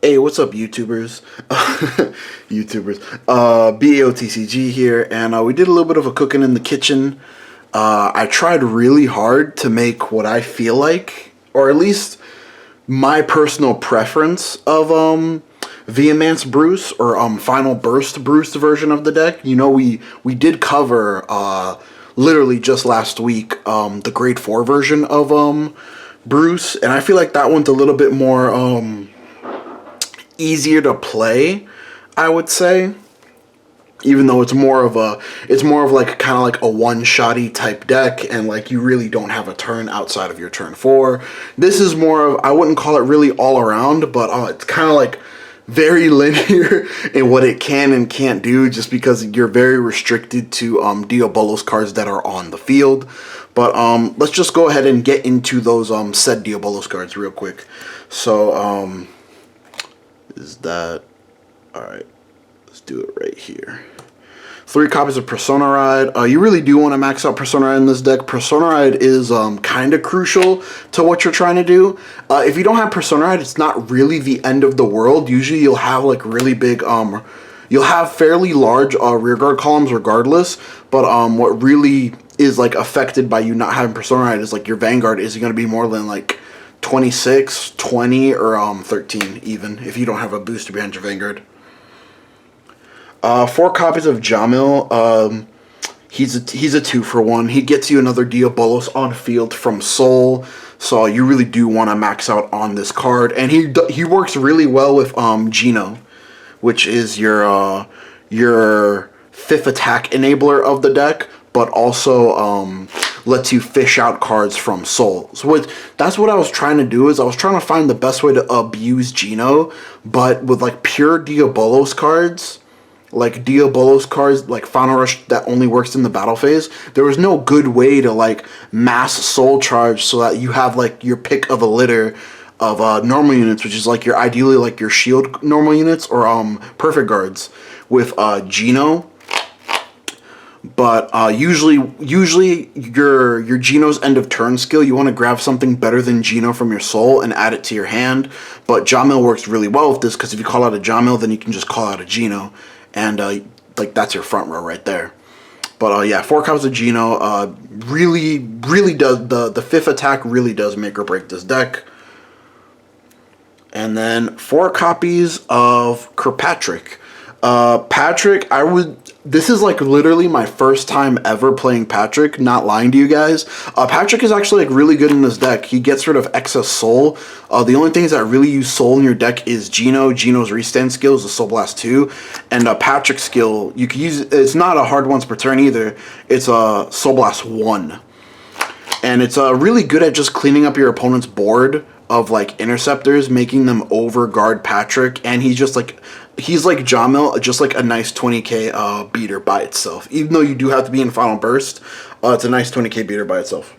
Hey, what's up, YouTubers? YouTubers. BAOTCG here, and we did a little bit of a cooking in the kitchen. I tried really hard to make what I feel like, or at least my personal preference of VIAMANCE Bruce, or Final Burst Bruce version of the deck. You know, we did cover literally just last week the Grade 4 version of Bruce, and I feel like that one's a little bit more easier to play, I would say, even though it's more of like kind of like a one-shotty type deck, and like you really don't have a turn outside of your turn 4. This is more of, I wouldn't call it really all around, but it's kind of like very linear in what it can and can't do, just because you're very restricted to diabolos cards that are on the field. But let's just go ahead and get into those said diabolos cards real quick. So is that alright? Let's do it right here. 3 copies of Persona Ride. You really do want to max out Persona Ride in this deck. Persona Ride is kind of crucial to what you're trying to do. If you don't have Persona Ride, it's not really the end of the world. Usually you'll have like really big, you'll have fairly large rearguard columns regardless, but what really is like affected by you not having Persona Ride is like your Vanguard isn't going to be more than like 26, 20, or 13 even, if you don't have a booster behind your Vanguard. 4 copies of Jamil. He's a 2-for-1. He gets you another Diabolos on field from Soul, so you really do want to max out on this card. And he works really well with Geno, which is your 5th attack enabler of the deck, but also lets you fish out cards from Soul. So that's what I was trying to do, is I was trying to find the best way to abuse Geno, but with like pure Diabolos cards, like Diabolos cards, like Final Rush that only works in the battle phase. There was no good way to like mass Soul Charge so that you have like your pick of a litter of normal units, which is like your ideally like your shield normal units or perfect guards with Geno. But usually your Geno's end of turn skill, you want to grab something better than Geno from your Soul and add it to your hand. But Jamil works really well with this, because if you call out a Jamil, then you can just call out a Geno, and like that's your front row right there. But yeah, 4 copies of Geno really does the 5th attack really does make or break this deck. And then 4 copies of Kirkpatrick. Patrick, this is like literally my first time ever playing Patrick, not lying to you guys. Patrick is actually like really good in this deck. He gets rid of excess Soul. The only things that really use Soul in your deck is Geno's restand skill is the Soul Blast 2, and Patrick's skill, you can use, it's not a hard once per turn either, it's a Soul Blast 1. And it's really good at just cleaning up your opponent's board of like interceptors, making them over guard Patrick, and he's like Jamil, just like a nice 20k beater by itself. Even though you do have to be in Final Burst, it's a nice 20k beater by itself.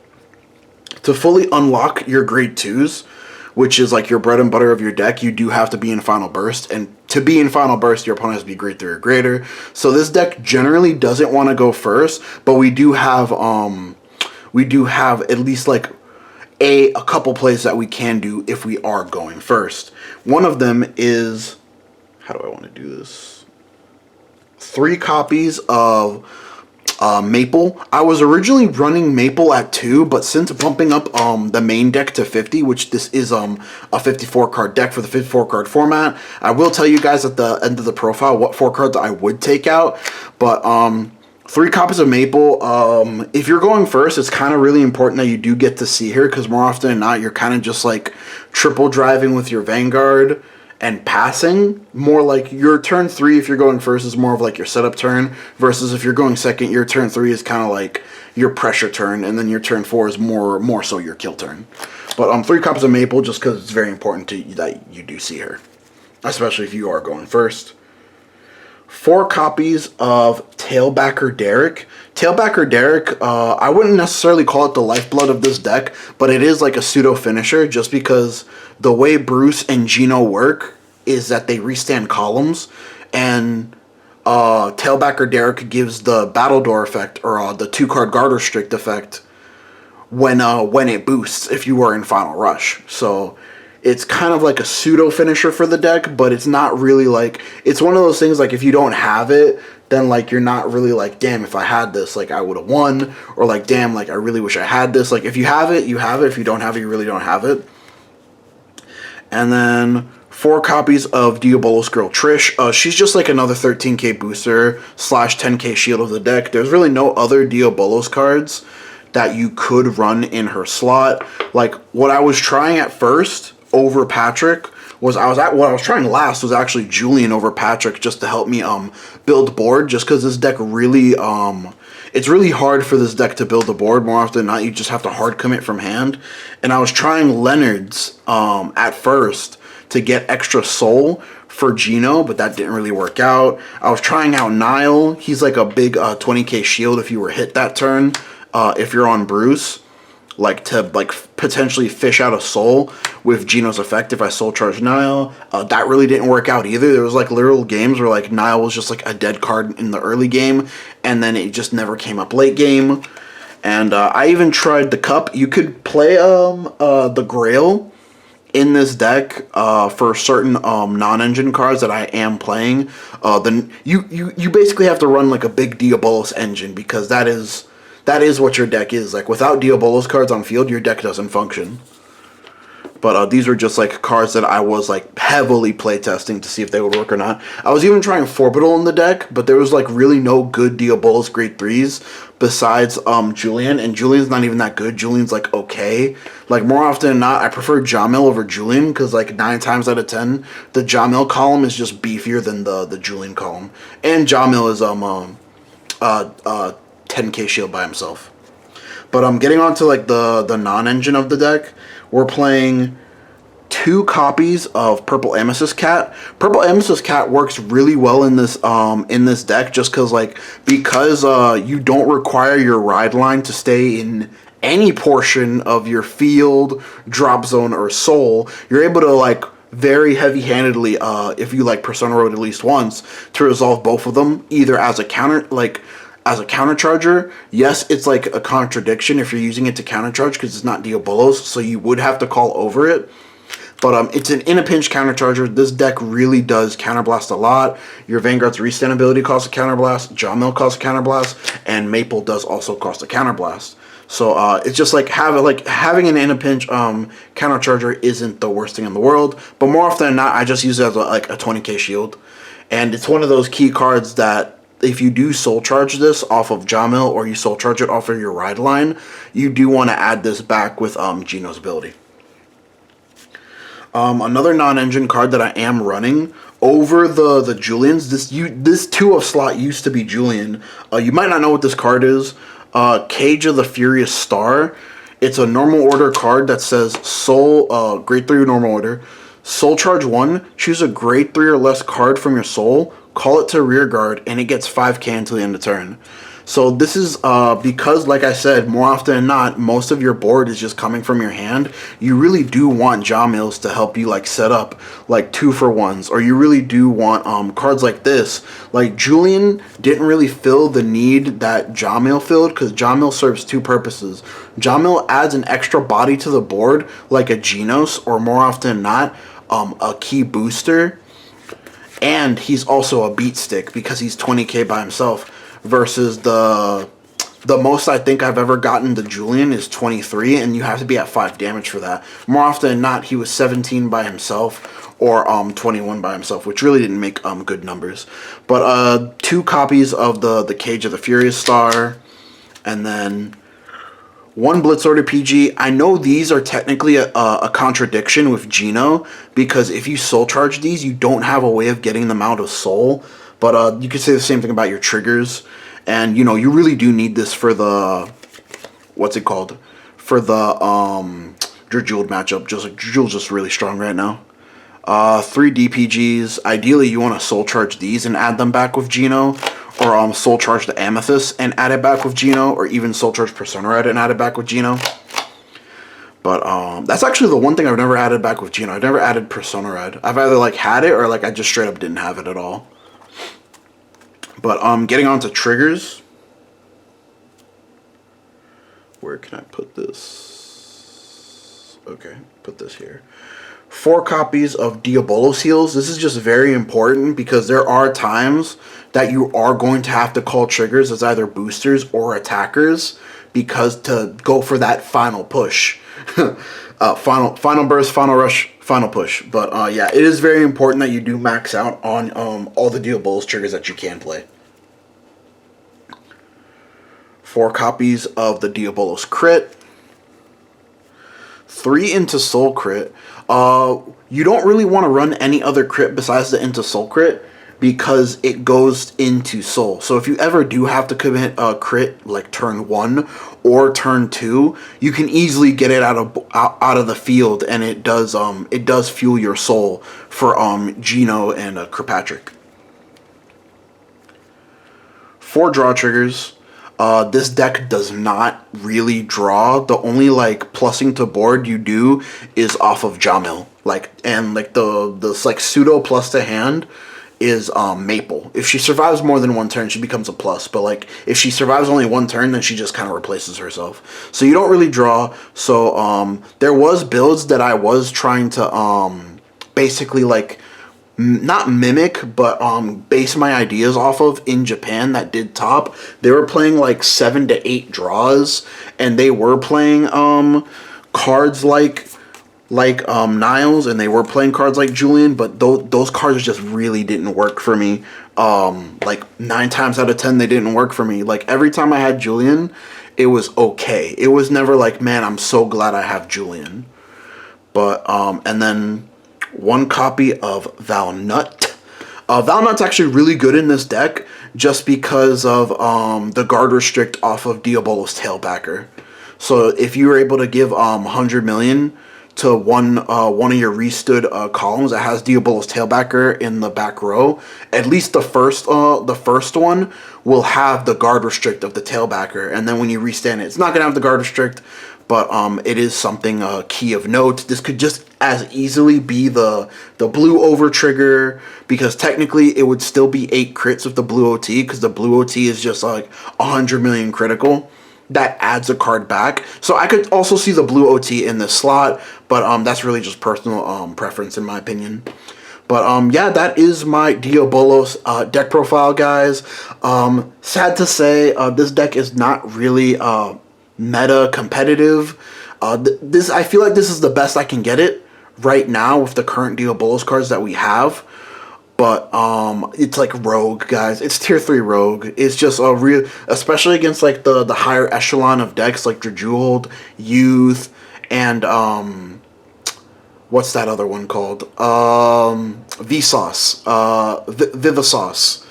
To fully unlock your grade 2s, which is like your bread and butter of your deck, you do have to be in Final Burst, and to be in Final Burst, your opponent has to be grade 3 or greater. So this deck generally doesn't want to go first, but we do have at least like a couple plays that we can do if we are going first. One of them is, how do I want to do this? 3 copies of Maple. I was originally running Maple at 2, but since bumping up the main deck to 50, which this is a 54 card deck for the 54 card format, I will tell you guys at the end of the profile what 4 cards I would take out. But 3 copies of Maple. If you're going first, it's kind of really important that you do get to see her, because more often than not, you're kind of just like triple driving with your Vanguard and passing. More like your turn 3, if you're going first, is more of like your setup turn, versus if you're going second, your turn 3 is kind of like your pressure turn, and then your turn 4 is more so your kill turn. But 3 copies of Maple, just because it's very important that you do see her, especially if you are going first. 4 copies of Tailbacker Derek. Tailbacker Derek, I wouldn't necessarily call it the lifeblood of this deck, but it is like a pseudo finisher, just because the way Bruce and Geno work is that they restand columns, and Tailbacker Derek gives the Battle Door effect, or the 2-card guard restrict effect when it boosts if you are in Final Rush. So it's kind of like a pseudo finisher for the deck, but it's not really like, it's one of those things like if you don't have it, then like you're not really like, damn, if I had this, like I would have won, or like, damn, like I really wish I had this. Like if you have it, you have it. If you don't have it, you really don't have it. And then 4 copies of Diabolos Girl Trish. She's just like another 13k booster slash 10k shield of the deck. There's really no other Diabolos cards that you could run in her slot. Like what I was trying at first over Patrick was what I was trying last was actually Julian over Patrick, just to help me build board, just because this deck really it's really hard for this deck to build a board. More often than not, you just have to hard commit from hand. And I was trying Leonard's at first to get extra soul for Gino, but that didn't really work out. I was trying out Nile. He's like a big 20k shield if you were hit that turn. If you're on Bruce, like to like potentially fish out a soul with Gino's effect if I soul charge Nile. That really didn't work out either. There was like literal games where like Nile was just like a dead card in the early game, and then it just never came up late game. And I even tried the Cup. You could play the Grail in this deck for certain non-engine cards that I am playing. Then you basically have to run like a big Diabolos engine, because that is what your deck is. Like without Diabolos cards on field, your deck doesn't function. But these are just like cards that I was like heavily playtesting to see if they would work or not. I was even trying Forbital in the deck, but there was like really no good Diabolos grade 3s besides Julian, and Julian's not even that good. Julian's like okay. Like more often than not, I prefer Jamil over Julian, because like 9 times out of 10, the Jamil column is just beefier than the Julian column. And Jamil is 10k shield by himself. But I'm getting on to like the non-engine of the deck. We're playing 2 copies of Purple Amethyst Cat. Purple Amethyst Cat works really well in this deck, just because you don't require your ride line to stay in any portion of your field, drop zone, or soul. You're able to like very heavy-handedly, if you like Persona Road at least once, to resolve both of them, either as a counter, like as a countercharger. Yes, it's like a contradiction if you're using it to countercharge, because it's not Diabolos, so you would have to call over it. But it's an in a pinch countercharger. This deck really does counterblast a lot. Your Vanguard's restand ability costs a counterblast, Jamil costs a counterblast, and Maple does also cost a counterblast. So it's just like having an in a pinch countercharger isn't the worst thing in the world. But more often than not, I just use it as like a 20k shield, and it's one of those key cards that if you do soul charge this off of Jamil, or you soul charge it off of your ride line, you do want to add this back with Gino's ability. Another non-engine card that I am running over the Julians. This 2 of slot used to be Julian. You might not know what this card is. Cage of the Furious Star. It's a normal order card that says soul grade 3 normal order. Soul charge 1. Choose a grade 3 or less card from your soul. Call it to rear guard, and it gets 5k until the end of turn. So this is because, like I said, more often than not, most of your board is just coming from your hand. You really do want Jamils to help you like set up like 2-for-1s, or you really do want cards like this. Like Julian didn't really fill the need that Jamil filled, because Jamil serves 2 purposes. Jamil adds an extra body to the board, like a Genos, or more often than not, a key booster. And he's also a beat stick, because he's 20k by himself, versus the most I think I've ever gotten the Julian is 23, and you have to be at 5 damage for that. More often than not, he was 17 by himself, or 21 by himself, which really didn't make good numbers. But 2 copies of the Cage of the Furious Star, and then 1 Blitz Order PG. I know these are technically a contradiction with Gino, because if you soul charge these, you don't have a way of getting them out of soul. But you could say the same thing about your triggers. And, you know, you really do need this for the, what's it called? For the Jeweled matchup. Just like Jewel's just really strong right now. 3 DPGs. Ideally, you want to soul charge these and add them back with Gino. Or soul charge the Amethyst and add it back with Gino. Or even soul charge Persona Red and add it back with Gino. But that's actually the one thing I've never added back with Gino. I've never added Persona Red. I've either like had it, or like I just straight up didn't have it at all. But getting on to triggers. Where can I put this? Okay, put this here. 4 copies of Diabolos heals. This is just very important because there are times that you are going to have to call triggers as either boosters or attackers because to go for that final push. Final burst, final rush, final push. But yeah, it is very important that you do max out on all the Diabolos triggers that you can play. 4 copies of the Diabolos crit. 3 into soul crit. You don't really want to run any other crit besides the into soul crit because it goes into soul. So if you ever do have to commit a crit like turn 1 or turn 2, you can easily get it out of the field, and it does fuel your soul for Gino and Kirkpatrick. 4 draw triggers. This deck does not really draw. The only like plussing to board you do is off of Jamil. The pseudo plus to hand is Maple. If she survives more than 1 turn, she becomes a plus. But like if she survives only 1 turn, then she just kind of replaces herself. So you don't really draw. So there was builds that I was trying to basically like not mimic, but base my ideas off of in Japan that did top. They were playing like 7 to 8 draws, and they were playing cards like Niles, and they were playing cards like Julian, but those cards just really didn't work for me. Like 9 times out of 10 they didn't work for me. Like every time I had Julian, it was okay. It was never like, man, I'm so glad I have Julian. But and then 1 copy of Valnut. Valnut's actually really good in this deck just because of the guard restrict off of Diabolos Tailbacker. So if you were able to give 100 million to one of your restood columns that has Diabolos Tailbacker in the back row, at least the first one will have the guard restrict of the Tailbacker, and then when you restand it, it's not gonna have the guard restrict, but it is something key of note. This could just as easily be the blue over trigger, because technically it would still be 8 crits with the blue OT, because the blue OT is just like 100 million critical. That adds a card back. So I could also see the blue OT in this slot, but that's really just personal preference in my opinion. But yeah, that is my Diabolos deck profile, guys. Sad to say, this deck is not really meta competitive. I feel like this is the best I can get it right now with the current Diabolos cards that we have. But it's like Rogue, guys. It's tier 3 Rogue. It's just a real, especially against like the higher echelon of decks like Drajuld, Youth, and what's that other one called? Vsauce, Vivisauce,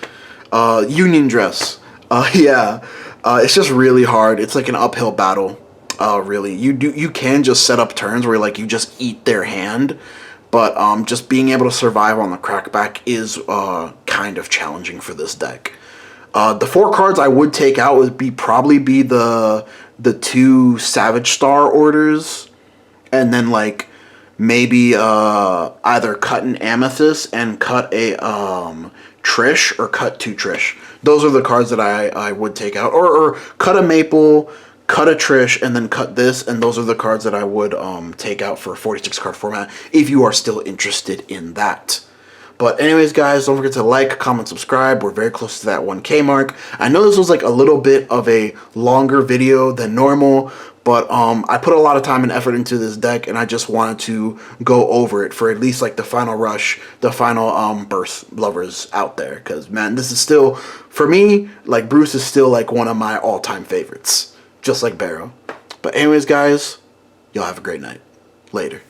Union Dress. Yeah, it's just really hard. It's like an uphill battle. Really, you can just set up turns where like you just eat their hand. But just being able to survive on the crackback is kind of challenging for this deck. The 4 cards I would take out would probably be the 2 Savage Star orders, and then like maybe either cut an Amethyst and cut a Trish, or cut 2 Trish. Those are the cards that I would take out, or cut a Maple, cut a Trish, and then cut this, and those are the cards that I would take out for a 46 card format if you are still interested in that. But anyways, guys, don't forget to like, comment, subscribe. We're very close to that 1K mark. I know this was like a little bit of a longer video than normal, but I put a lot of time and effort into this deck, and I just wanted to go over it for at least like the final rush, the final burst lovers out there. Because man, this is still, for me, like Bruce is still like one of my all-time favorites. Just like Barrow. But anyways, guys, y'all have a great night. Later.